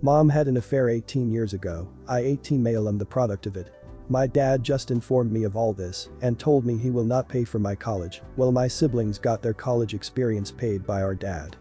Mom had an affair 18 years ago, I 18 male am the product of it. My dad just informed me of all this and told me he will not pay for my college, while my siblings got their college experience paid by our dad.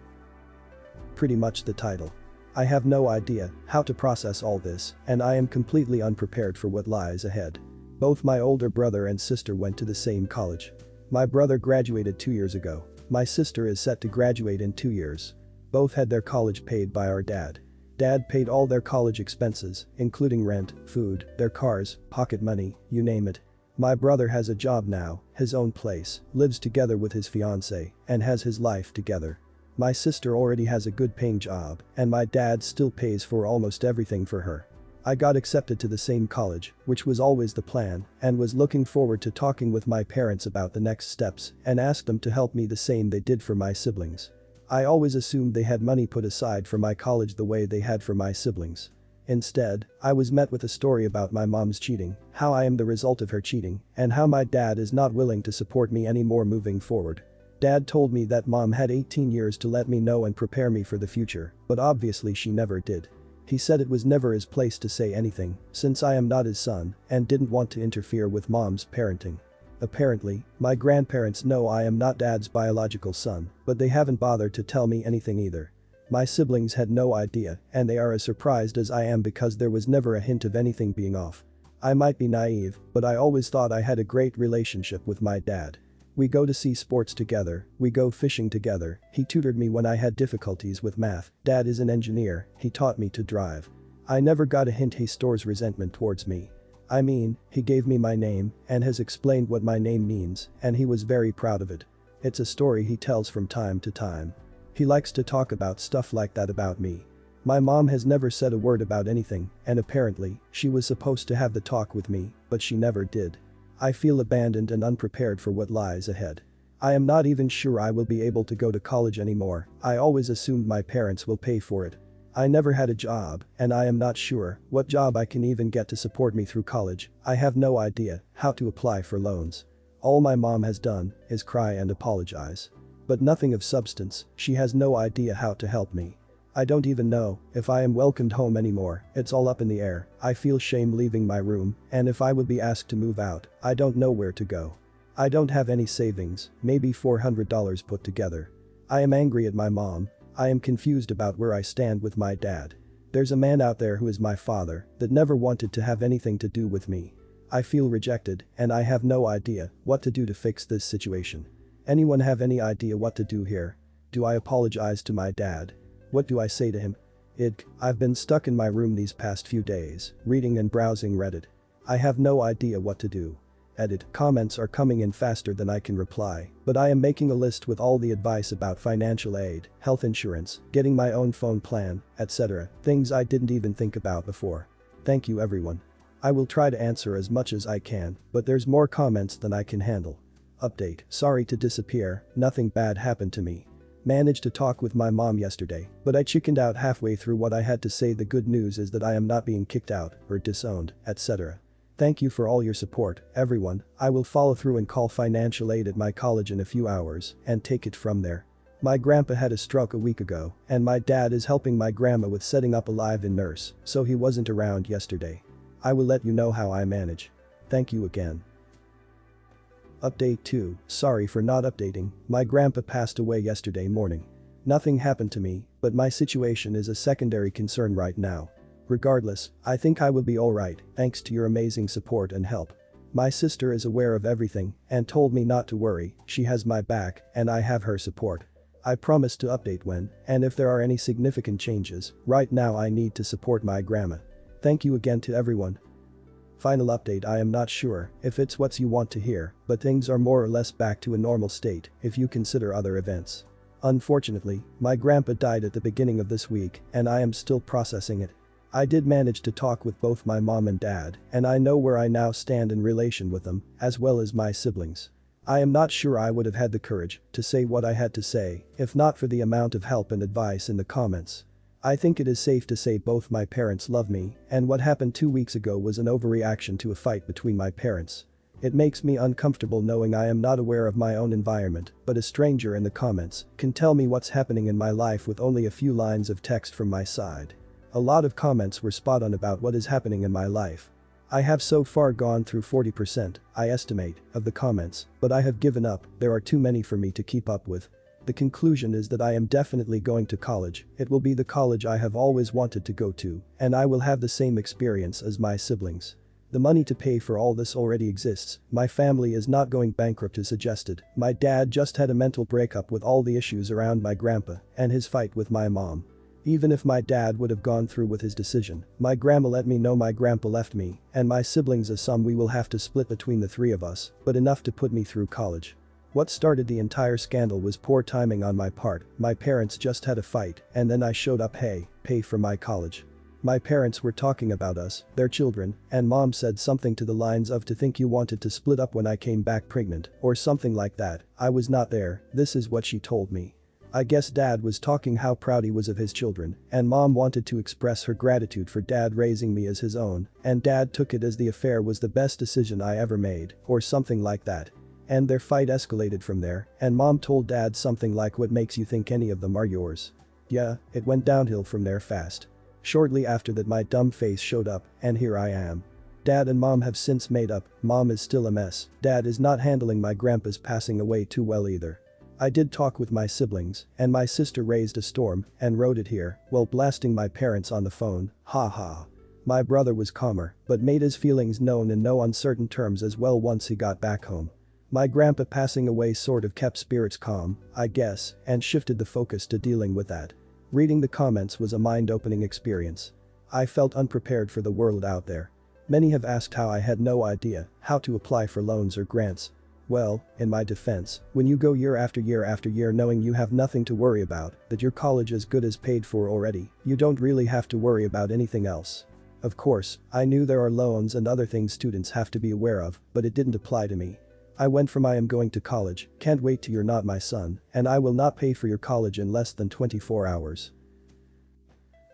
Pretty much the title. I have no idea how to process all this, and I am completely unprepared for what lies ahead. Both my older brother and sister went to the same college. My brother graduated 2 years ago. My sister is set to graduate in 2 years. Both had their college paid by our dad. Dad paid all their college expenses, including rent, food, their cars, pocket money, you name it. My brother has a job now, his own place, lives together with his fiancé, and has his life together. My sister already has a good paying job, and my dad still pays for almost everything for her. I got accepted to the same college, which was always the plan, and was looking forward to talking with my parents about the next steps and asked them to help me the same they did for my siblings. I always assumed they had money put aside for my college the way they had for my siblings. Instead, I was met with a story about my mom's cheating, how I am the result of her cheating, and how my dad is not willing to support me anymore moving forward. Dad told me that mom had 18 years to let me know and prepare me for the future, but obviously she never did. He said it was never his place to say anything, since I am not his son, and didn't want to interfere with mom's parenting. Apparently, my grandparents know I am not dad's biological son, but they haven't bothered to tell me anything either. My siblings had no idea, and they are as surprised as I am because there was never a hint of anything being off. I might be naive, but I always thought I had a great relationship with my dad. We go to see sports together, we go fishing together, he tutored me when I had difficulties with math, dad is an engineer, he taught me to drive. I never got a hint he stores resentment towards me. I mean, he gave me my name and has explained what my name means, and he was very proud of it. It's a story he tells from time to time. He likes to talk about stuff like that about me. My mom has never said a word about anything, and apparently, she was supposed to have the talk with me, but she never did. I feel abandoned and unprepared for what lies ahead. I am not even sure I will be able to go to college anymore. I always assumed my parents will pay for it. I never had a job, and I am not sure what job I can even get to support me through college. I have no idea how to apply for loans. All my mom has done is cry and apologize. But nothing of substance, she has no idea how to help me. I don't even know if I am welcomed home anymore, it's all up in the air. I feel shame leaving my room, and if I would be asked to move out, I don't know where to go. I don't have any savings, maybe $400 put together. I am angry at my mom. I am confused about where I stand with my dad. There's a man out there who is my father that never wanted to have anything to do with me. I feel rejected, and I have no idea what to do to fix this situation. Anyone have any idea what to do here? Do I apologize to my dad? What do I say to him? I've been stuck in my room these past few days, reading and browsing Reddit. I have no idea what to do. Comments are coming in faster than I can reply, but I am making a list with all the advice about financial aid, health insurance, getting my own phone plan, etc. Things I didn't even think about before. Thank you everyone. I will try to answer as much as I can, but there's more comments than I can handle. Update, sorry to disappear, nothing bad happened to me. Managed to talk with my mom yesterday, but I chickened out halfway through what I had to say. The good news is that I am not being kicked out or disowned, etc. Thank you for all your support, everyone. I will follow through and call financial aid at my college in a few hours and take it from there. My grandpa had a stroke a week ago, and my dad is helping my grandma with setting up a live-in nurse, so he wasn't around yesterday. I will let you know how I manage. Thank you again. Update 2, sorry for not updating, my grandpa passed away yesterday morning. Nothing happened to me, but my situation is a secondary concern right now. Regardless, I think I will be alright, thanks to your amazing support and help. My sister is aware of everything and told me not to worry, she has my back and I have her support. I promise to update when and if there are any significant changes. Right now I need to support my grandma. Thank you again to everyone. Final update, I am not sure if it's what you want to hear, but things are more or less back to a normal state if you consider other events. Unfortunately, my grandpa died at the beginning of this week and I am still processing it. I did manage to talk with both my mom and dad, and I know where I now stand in relation with them, as well as my siblings. I am not sure I would have had the courage to say what I had to say if not for the amount of help and advice in the comments. I think it is safe to say both my parents love me, and what happened 2 weeks ago was an overreaction to a fight between my parents. It makes me uncomfortable knowing I am not aware of my own environment, but a stranger in the comments can tell me what's happening in my life with only a few lines of text from my side. A lot of comments were spot on about what is happening in my life. I have so far gone through 40%, I estimate, of the comments, but I have given up, there are too many for me to keep up with. The conclusion is that I am definitely going to college, it will be the college I have always wanted to go to, and I will have the same experience as my siblings. The money to pay for all this already exists, my family is not going bankrupt as suggested, my dad just had a mental breakup with all the issues around my grandpa and his fight with my mom. Even if my dad would have gone through with his decision, my grandma let me know my grandpa left me, and my siblings a sum we will have to split between the three of us, but enough to put me through college. What started the entire scandal was poor timing on my part, my parents just had a fight, and then I showed up, hey, pay for my college. My parents were talking about us, their children, and mom said something to the lines of to think you wanted to split up when I came back pregnant, or something like that, I was not there, this is what she told me. I guess dad was talking how proud he was of his children, and mom wanted to express her gratitude for dad raising me as his own, and dad took it as the affair was the best decision I ever made, or something like that. And their fight escalated from there, and mom told dad something like what makes you think any of them are yours. Yeah, it went downhill from there fast. Shortly after that my dumb face showed up, and here I am. Dad and mom have since made up, mom is still a mess, dad is not handling my grandpa's passing away too well either. I did talk with my siblings, and my sister raised a storm and wrote it here while blasting my parents on the phone, ha. My brother was calmer, but made his feelings known in no uncertain terms as well once he got back home. My grandpa passing away sort of kept spirits calm, I guess, and shifted the focus to dealing with that. Reading the comments was a mind-opening experience. I felt unprepared for the world out there. Many have asked how I had no idea how to apply for loans or grants. Well, in my defense, when you go year after year knowing you have nothing to worry about, that your college is good as paid for already, you don't really have to worry about anything else. Of course, I knew there are loans and other things students have to be aware of, but it didn't apply to me. I went from I am going to college, can't wait to you're not my son, and I will not pay for your college in less than 24 hours.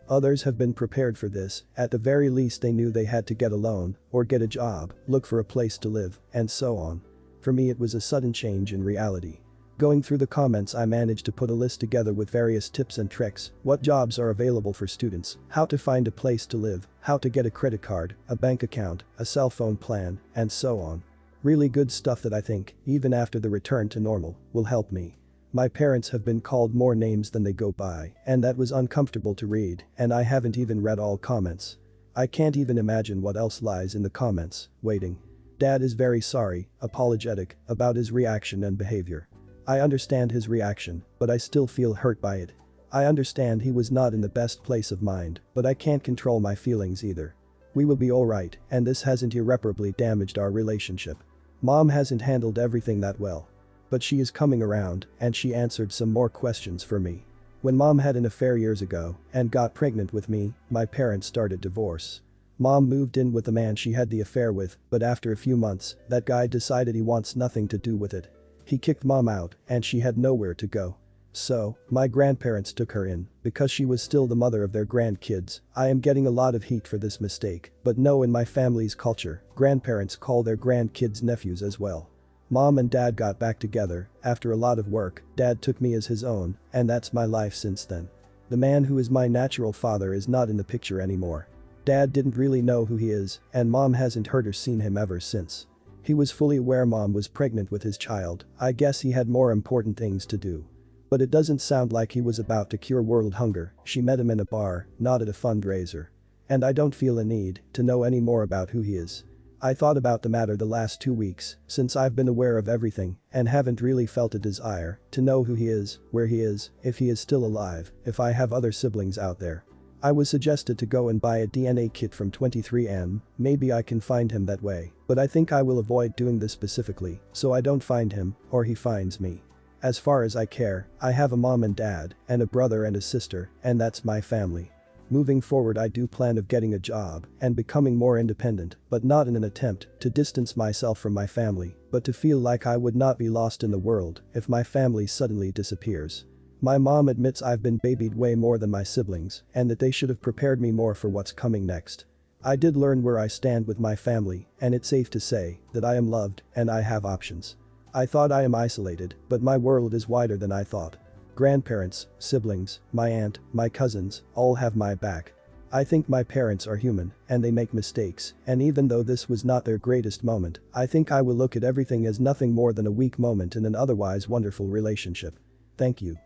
Others have been prepared for this, at the very least they knew they had to get a loan, or get a job, look for a place to live, and so on. For me it was a sudden change in reality. Going through the comments I managed to put a list together with various tips and tricks, what jobs are available for students, how to find a place to live, how to get a credit card, a bank account, a cell phone plan, and so on. Really good stuff that I think, even after the return to normal, will help me. My parents have been called more names than they go by, and that was uncomfortable to read, and I haven't even read all comments. I can't even imagine what else lies in the comments, waiting. Dad is very sorry, apologetic, about his reaction and behavior. I understand his reaction, but I still feel hurt by it. I understand he was not in the best place of mind, but I can't control my feelings either. We will be alright, and this hasn't irreparably damaged our relationship. Mom hasn't handled everything that well. But she is coming around, and she answered some more questions for me. When mom had an affair years ago and got pregnant with me, my parents started divorce. Mom moved in with the man she had the affair with, but after a few months, that guy decided he wants nothing to do with it. He kicked mom out, and she had nowhere to go. So, my grandparents took her in, because she was still the mother of their grandkids. I am getting a lot of heat for this mistake, but no, in my family's culture, grandparents call their grandkids nephews as well. Mom and dad got back together, after a lot of work, dad took me as his own, and that's my life since then. The man who is my natural father is not in the picture anymore. Dad didn't really know who he is, and mom hasn't heard or seen him ever since. He was fully aware mom was pregnant with his child, I guess he had more important things to do. But it doesn't sound like he was about to cure world hunger, she met him in a bar, not at a fundraiser. And I don't feel a need to know any more about who he is. I thought about the matter the last 2 weeks, since I've been aware of everything, and haven't really felt a desire to know who he is, where he is, if he is still alive, if I have other siblings out there. I was suggested to go and buy a DNA kit from 23andMe, maybe I can find him that way, but I think I will avoid doing this specifically, so I don't find him, or he finds me. As far as I care, I have a mom and dad, and a brother and a sister, and that's my family. Moving forward I do plan of getting a job and becoming more independent, but not in an attempt to distance myself from my family, but to feel like I would not be lost in the world if my family suddenly disappears. My mom admits I've been babied way more than my siblings and that they should have prepared me more for what's coming next. I did learn where I stand with my family, and it's safe to say that I am loved and I have options. I thought I am isolated, but my world is wider than I thought. Grandparents, siblings, my aunt, my cousins, all have my back. I think my parents are human, and they make mistakes, and even though this was not their greatest moment, I think I will look at everything as nothing more than a weak moment in an otherwise wonderful relationship. Thank you.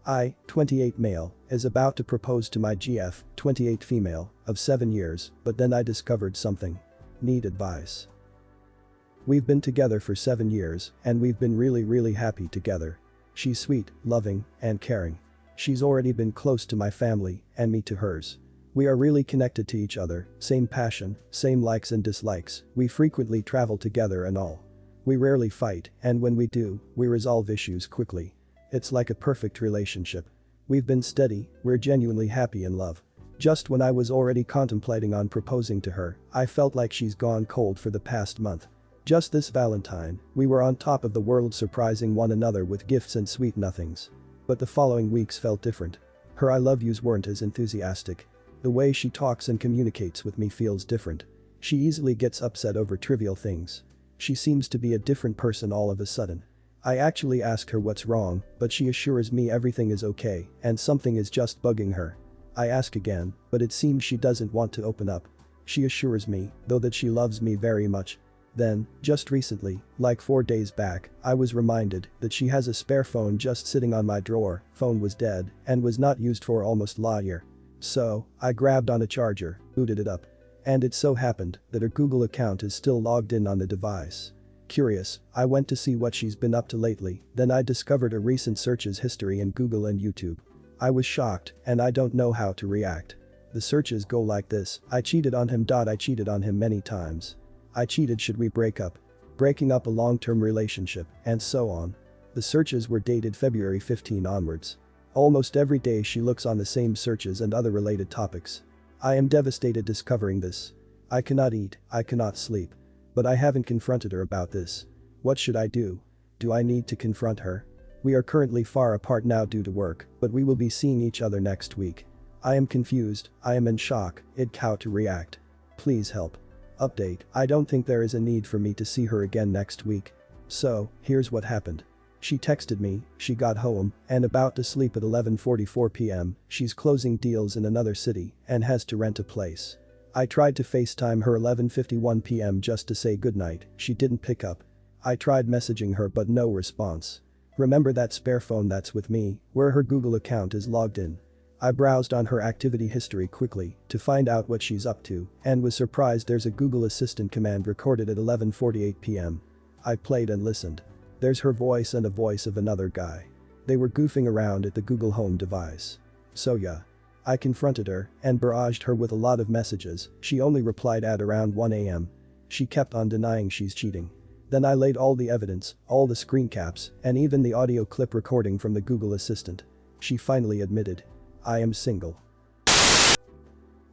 I, 28 male, is about to propose to my GF, 28 female, of 7 years, but then I discovered something. Need advice. We've been together for 7 years, and we've been really happy together. She's sweet, loving, and caring. She's already been close to my family, and me to hers. We are really connected to each other, same passion, same likes and dislikes, we frequently travel together and all. We rarely fight, and when we do, we resolve issues quickly. It's like a perfect relationship. We've been steady, we're genuinely happy in love. Just when I was already contemplating on proposing to her, I felt like she's gone cold for the past month. Just this Valentine, we were on top of the world surprising one another with gifts and sweet nothings. But the following weeks felt different. Her I love yous weren't as enthusiastic. The way she talks and communicates with me feels different. She easily gets upset over trivial things. She seems to be a different person all of a sudden. I actually ask her what's wrong, but she assures me everything is okay and something is just bugging her. I ask again, but it seems she doesn't want to open up. She assures me, though, that she loves me very much. Then, just recently, like 4 days back, I was reminded that she has a spare phone just sitting on my drawer, phone was dead, and was not used for almost a year. So, I grabbed on a charger, booted it up. And it so happened that her Google account is still logged in on the device. Curious, I went to see what she's been up to lately, then I discovered her recent searches history in Google and YouTube. I was shocked, and I don't know how to react. The searches go like this: I cheated on him. I cheated on him many times. I cheated, should we break up? Breaking up a long-term relationship, and so on. The searches were dated February 15 onwards. Almost every day she looks on the same searches and other related topics. I am devastated discovering this. I cannot eat, I cannot sleep. But I haven't confronted her about this. What should I do? Do I need to confront her? We are currently far apart now due to work, but we will be seeing each other next week. I am confused, I am in shock, how to react. Please help. Update: I don't think there is a need for me to see her again next week. So, here's what happened. She texted me, she got home, and about to sleep at 11:44 p.m, she's closing deals in another city, and has to rent a place. I tried to FaceTime her 11:51 p.m. just to say goodnight, she didn't pick up. I tried messaging her but no response. Remember that spare phone that's with me, where her Google account is logged in? I browsed on her activity history quickly to find out what she's up to and was surprised there's a Google Assistant command recorded at 11:48 p.m. I played and listened. There's her voice and a voice of another guy. They were goofing around at the Google Home device. So yeah. I confronted her and barraged her with a lot of messages. She only replied at around 1 a.m. She kept on denying she's cheating. Then I laid all the evidence, all the screen caps, and even the audio clip recording from the Google Assistant. She finally admitted. I am single.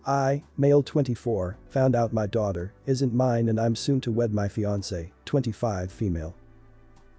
I, male 24, found out my daughter isn't mine and I'm soon to wed my fiancé, 25 female.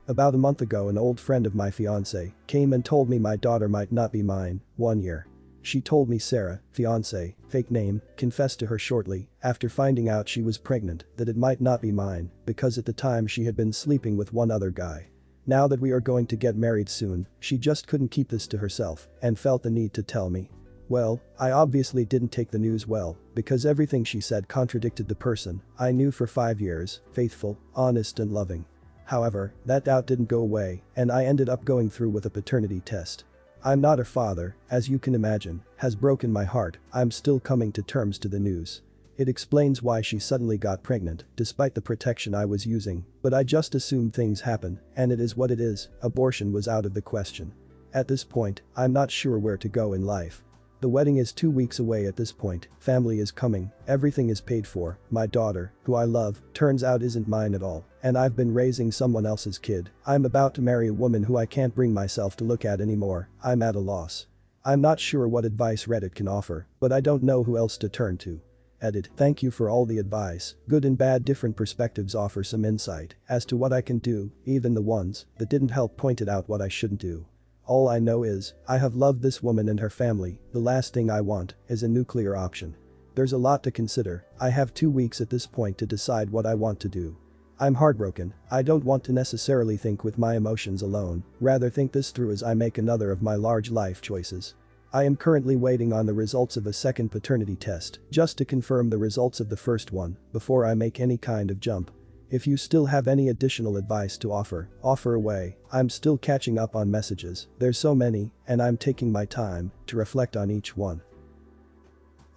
About a month ago an old friend of my fiancé came and told me my daughter might not be mine, 1 year. She told me Sarah, fiancé, fake name, confessed to her shortly after finding out she was pregnant that it might not be mine because at the time she had been sleeping with one other guy. Now that we are going to get married soon, she just couldn't keep this to herself and felt the need to tell me. Well, I obviously didn't take the news well because everything she said contradicted the person I knew for 5 years, faithful, honest and loving. However, that doubt didn't go away and I ended up going through with a paternity test. I'm not her father, as you can imagine, has broken my heart. I'm still coming to terms to the news. It explains why she suddenly got pregnant, despite the protection I was using, but I just assumed things happen, and it is what it is, abortion was out of the question. At this point, I'm not sure where to go in life. The wedding is 2 weeks away at this point, family is coming, everything is paid for, my daughter, who I love, turns out isn't mine at all, and I've been raising someone else's kid. I'm about to marry a woman who I can't bring myself to look at anymore, I'm at a loss. I'm not sure what advice Reddit can offer, but I don't know who else to turn to. Edit. Thank you for all the advice, good and bad. Different perspectives offer some insight as to what I can do, even the ones that didn't help pointed out what I shouldn't do. All I know is, I have loved this woman and her family, the last thing I want is a nuclear option. There's a lot to consider, I have 2 weeks at this point to decide what I want to do. I'm heartbroken, I don't want to necessarily think with my emotions alone, rather think this through as I make another of my large life choices. I am currently waiting on the results of a second paternity test just to confirm the results of the first one before I make any kind of jump. If you still have any additional advice to offer away. I'm still catching up on messages, there's so many, and I'm taking my time to reflect on each one.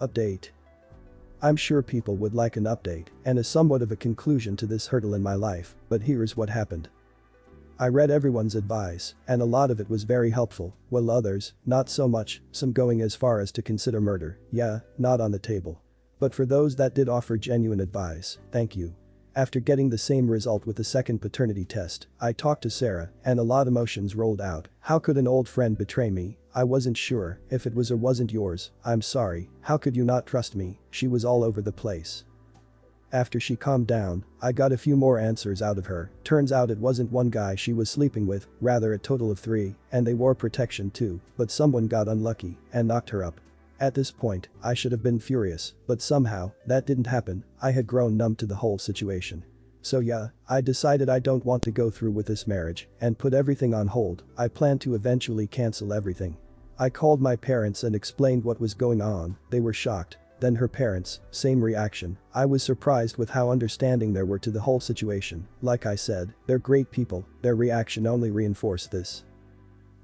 Update. I'm sure people would like an update and a somewhat of a conclusion to this hurdle in my life, but here's what happened. I read everyone's advice, and a lot of it was very helpful, while others, not so much, some going as far as to consider murder, yeah, not on the table. But for those that did offer genuine advice, thank you. After getting the same result with the second paternity test, I talked to Sarah, and a lot of emotions rolled out. How could an old friend betray me? I wasn't sure if it was or wasn't yours. I'm sorry. How could you not trust me? She was all over the place. After she calmed down, I got a few more answers out of her. Turns out it wasn't one guy she was sleeping with, rather a total of 3, and they wore protection too, but someone got unlucky and knocked her up. At this point, I should have been furious, but somehow, that didn't happen. I had grown numb to the whole situation. So yeah, I decided I don't want to go through with this marriage and put everything on hold. I plan to eventually cancel everything. I called my parents and explained what was going on. They were shocked. Then her parents, same reaction. I was surprised with how understanding they were to the whole situation. Like I said, they're great people, their reaction only reinforced this.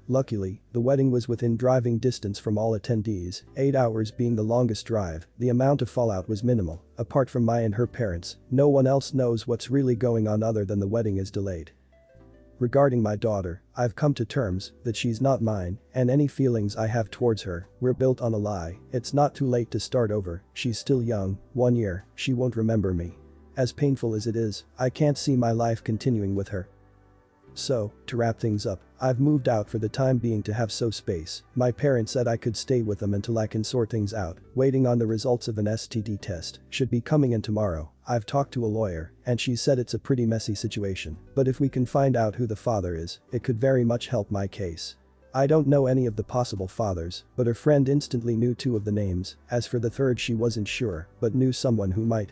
Luckily, the wedding was within driving distance from all attendees, 8 hours being the longest drive. The amount of fallout was minimal. Apart from my and her parents, no one else knows what's really going on other than the wedding is delayed. Regarding my daughter, I've come to terms that she's not mine, and any feelings I have towards her were built on a lie. It's not too late to start over. She's still young, 1 year, she won't remember me. As painful as it is, I can't see my life continuing with her. So, to wrap things up, I've moved out for the time being to have space. My parents said I could stay with them until I can sort things out. Waiting on the results of an STD test should be coming in tomorrow. I've talked to a lawyer, and she said it's a pretty messy situation, but if we can find out who the father is, it could very much help my case. I don't know any of the possible fathers, but her friend instantly knew 2 of the names. As for the third, she wasn't sure, but knew someone who might.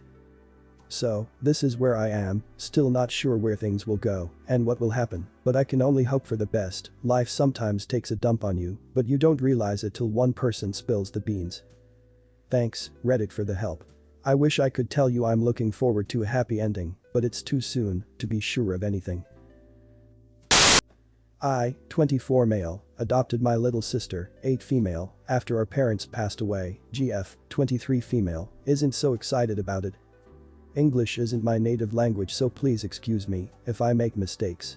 So, this is where I am, still not sure where things will go and what will happen, but I can only hope for the best. Life sometimes takes a dump on you, but you don't realize it till one person spills the beans. Thanks, Reddit, for the help. I wish I could tell you I'm looking forward to a happy ending, but it's too soon to be sure of anything. I, 24 male, adopted my little sister, 8 female, after our parents passed away. GF, 23 female, isn't so excited about it. English isn't my native language, so please excuse me if I make mistakes.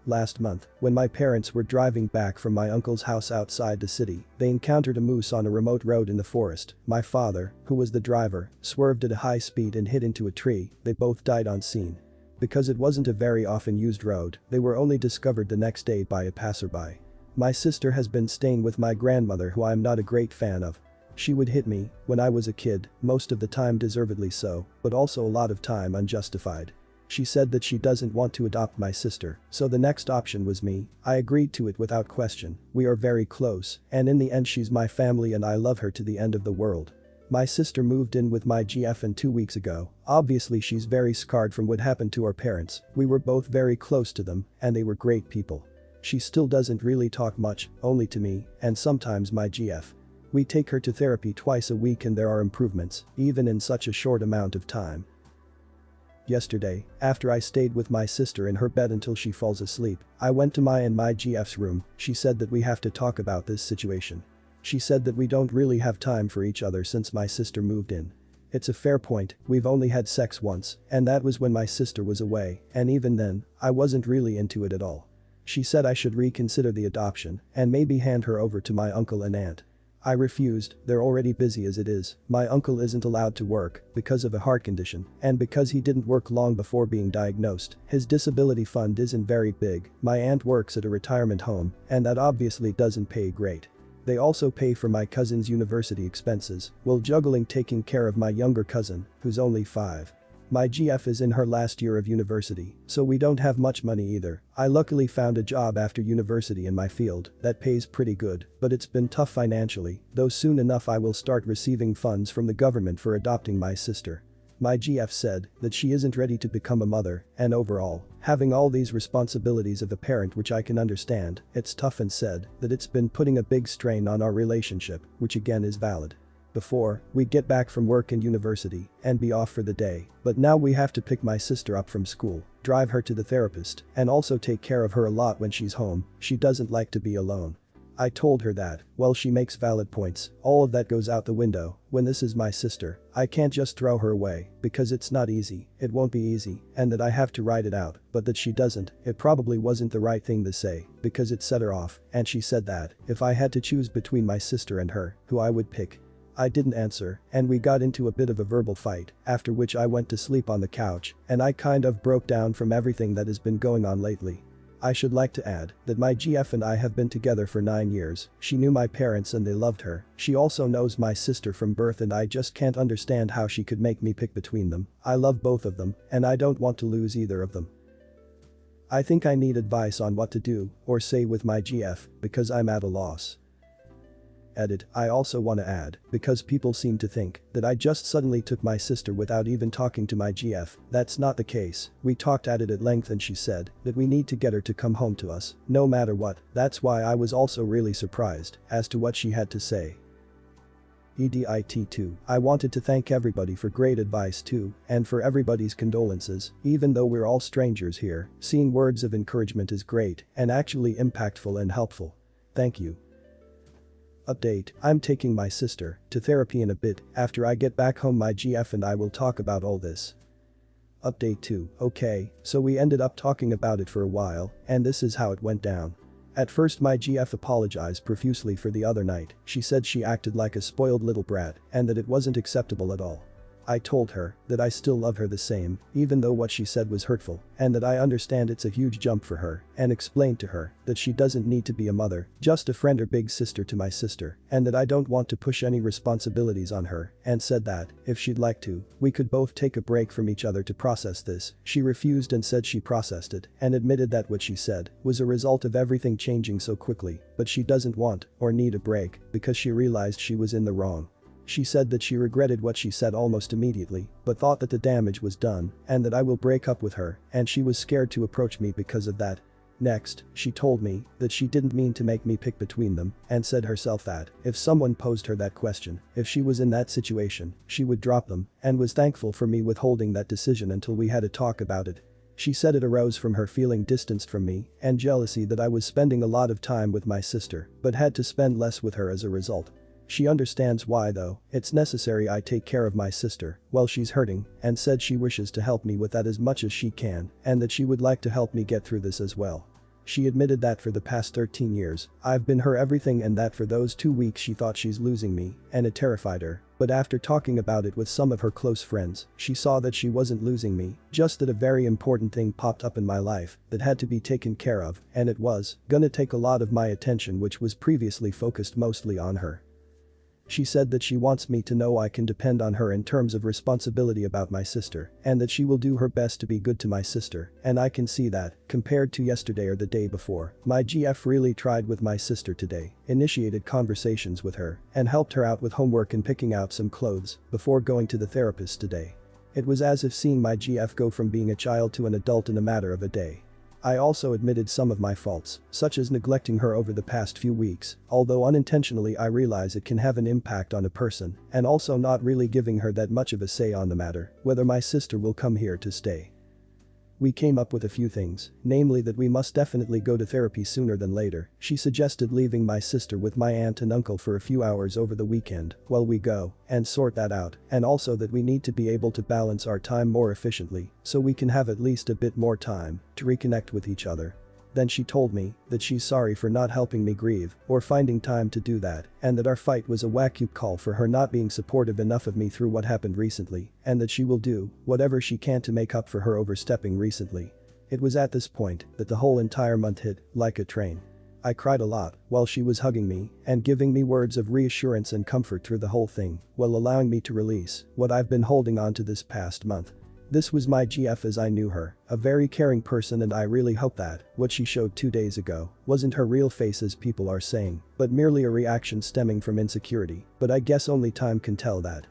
Last month, when my parents were driving back from my uncle's house outside the city, they encountered a moose on a remote road in the forest. My father, who was the driver, swerved at a high speed and hit into a tree. They both died on scene. Because it wasn't a very often used road, they were only discovered the next day by a passerby. My sister has been staying with my grandmother, who I'm not a great fan of. She would hit me when I was a kid, most of the time deservedly so, but also a lot of time unjustified. She said that she doesn't want to adopt my sister, so the next option was me. I agreed to it without question. We are very close, and in the end she's my family and I love her to the end of the world. My sister moved in with my GF 2 weeks ago. Obviously she's very scarred from what happened to our parents. We were both very close to them, and they were great people. She still doesn't really talk much, only to me, and sometimes my GF. We take her to therapy twice a week and there are improvements, even in such a short amount of time. Yesterday, after I stayed with my sister in her bed until she falls asleep, I went to my GF's room. She said that we have to talk about this situation. She said that we don't really have time for each other since my sister moved in. It's a fair point, we've only had sex once, and that was when my sister was away, and even then, I wasn't really into it at all. She said I should reconsider the adoption and maybe hand her over to my uncle and aunt. I refused, they're already busy as it is. My uncle isn't allowed to work because of a heart condition, and because he didn't work long before being diagnosed, his disability fund isn't very big. My aunt works at a retirement home, and that obviously doesn't pay great. They also pay for my cousin's university expenses, while juggling taking care of my younger cousin, who's only 5. My GF is in her last year of university, so we don't have much money either. I luckily found a job after university in my field that pays pretty good, but it's been tough financially, though soon enough I will start receiving funds from the government for adopting my sister. My GF said that she isn't ready to become a mother, and overall, having all these responsibilities of a parent, which I can understand, it's tough, and said that it's been putting a big strain on our relationship, which again is valid. Before, we'd get back from work and university and be off for the day, but now we have to pick my sister up from school, drive her to the therapist, and also take care of her a lot when she's home. She doesn't like to be alone. I told her that, well, she makes valid points, all of that goes out the window. When this is my sister, I can't just throw her away, because it's not easy, it won't be easy, and that I have to ride it out, but that she doesn't. It probably wasn't the right thing to say, because it set her off, and she said that if I had to choose between my sister and her, who I would pick. I didn't answer, and we got into a bit of a verbal fight, after which I went to sleep on the couch, and I kind of broke down from everything that has been going on lately. I should like to add that my GF and I have been together for 9 years. She knew my parents and they loved her. She also knows my sister from birth, and I just can't understand how she could make me pick between them. I love both of them, and I don't want to lose either of them. I think I need advice on what to do or say with my GF, because I'm at a loss. Edit. I also want to add, because people seem to think that I just suddenly took my sister without even talking to my GF. That's not the case. We talked at it at length, and she said that we need to get her to come home to us, no matter what. That's why I was also really surprised as to what she had to say. EDIT2. I wanted to thank everybody for great advice too, and for everybody's condolences. Even though we're all strangers here, seeing words of encouragement is great and actually impactful and helpful. Thank you. Update. I'm taking my sister to therapy in a bit. After I get back home, my GF and I will talk about all this. Update 2. Okay, so we ended up talking about it for a while, and this is how it went down. At first, my GF apologized profusely for the other night. She said she acted like a spoiled little brat and that it wasn't acceptable at all. I told her that I still love her the same, even though what she said was hurtful, and that I understand it's a huge jump for her, and explained to her that she doesn't need to be a mother, just a friend or big sister to my sister, and that I don't want to push any responsibilities on her, and said that, if she'd like to, we could both take a break from each other to process this. She refused and said she processed it, and admitted that what she said was a result of everything changing so quickly, but she doesn't want or need a break because she realized she was in the wrong. She said that she regretted what she said almost immediately, but thought that the damage was done and that I will break up with her, and she was scared to approach me because of that. Next, she told me that she didn't mean to make me pick between them, and said herself that if someone posed her that question, if she was in that situation, she would drop them, and was thankful for me withholding that decision until we had a talk about it. She said it arose from her feeling distanced from me and jealousy that I was spending a lot of time with my sister but had to spend less with her as a result. She understands why though. It's necessary I take care of my sister while she's hurting, and said she wishes to help me with that as much as she can, and that she would like to help me get through this as well. She admitted that for the past 13 years, I've been her everything, and that for those 2 weeks she thought she's losing me, and it terrified her. But after talking about it with some of her close friends, she saw that she wasn't losing me, just that a very important thing popped up in my life that had to be taken care of, and it was gonna take a lot of my attention, which was previously focused mostly on her. She said that she wants me to know I can depend on her in terms of responsibility about my sister, and that she will do her best to be good to my sister, and I can see that, compared to yesterday or the day before. My GF really tried with my sister today, initiated conversations with her, and helped her out with homework and picking out some clothes before going to the therapist today. It was as if seeing my GF go from being a child to an adult in a matter of a day. I also admitted some of my faults, such as neglecting her over the past few weeks, although unintentionally I realize it can have an impact on a person, and also not really giving her that much of a say on the matter, whether my sister will come here to stay. We came up with a few things, namely that we must definitely go to therapy sooner than later. She suggested leaving my sister with my aunt and uncle for a few hours over the weekend while we go and sort that out, and also that we need to be able to balance our time more efficiently so we can have at least a bit more time to reconnect with each other. Then she told me that she's sorry for not helping me grieve or finding time to do that, and that our fight was a wake-up call for her not being supportive enough of me through what happened recently, and that she will do whatever she can to make up for her overstepping recently. It was at this point that the whole entire month hit like a train. I cried a lot while she was hugging me and giving me words of reassurance and comfort through the whole thing, while allowing me to release what I've been holding on to this past month. This was my GF as I knew her, a very caring person, and I really hope that what she showed 2 days ago wasn't her real face as people are saying, but merely a reaction stemming from insecurity, but I guess only time can tell that.